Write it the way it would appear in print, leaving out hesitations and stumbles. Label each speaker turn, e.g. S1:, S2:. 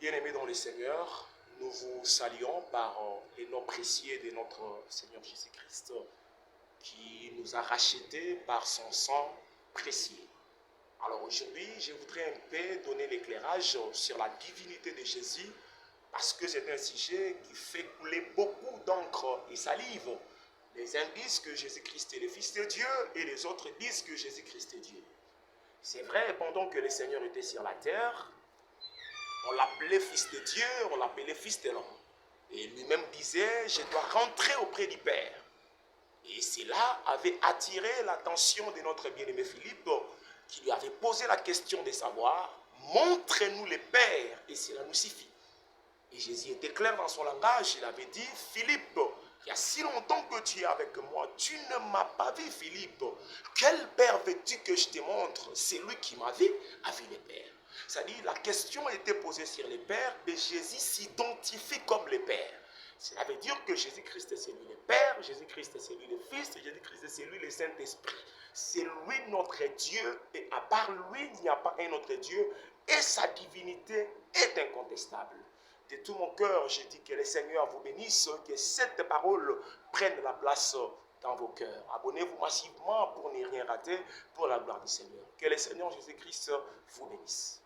S1: Bien-aimés dans le Seigneur, nous vous saluons par les noms précieux de notre Seigneur Jésus-Christ qui nous a rachetés par son sang précieux. Alors aujourd'hui, je voudrais un peu donner l'éclairage sur la divinité de Jésus parce que c'est un sujet qui fait couler beaucoup d'encre et salive. Les uns disent que Jésus-Christ est le Fils de Dieu et les autres disent que Jésus-Christ est Dieu. C'est vrai, pendant que le Seigneur était sur la terre, on l'appelait Fils de Dieu, on l'appelait Fils de l'homme. Et lui-même disait, je dois rentrer auprès du Père. Et cela avait attiré l'attention de notre bien-aimé Philippe, qui lui avait posé la question de savoir, montrez-nous le Père, et cela nous suffit. Et Jésus était clair dans son langage, il avait dit, Philippe, il y a si longtemps que tu es avec moi, tu ne m'as pas vu, Philippe. Quel Père veux-tu que je te montre? C'est lui qui m'a vu, a vu le Père. C'est-à-dire, la question était posée sur le Père, et Jésus s'identifie comme le Père. Cela veut dire que Jésus-Christ c'est lui le Père, Jésus-Christ c'est lui le Fils, Jésus-Christ c'est lui le Saint-Esprit. C'est lui notre Dieu, et à part lui, il n'y a pas un autre Dieu, et sa divinité est incontestable. De tout mon cœur, je dis que le Seigneur vous bénisse, que cette parole prenne la place dans vos cœurs. Abonnez-vous massivement pour ne rien rater, pour la gloire du Seigneur. Que le Seigneur Jésus-Christ vous bénisse.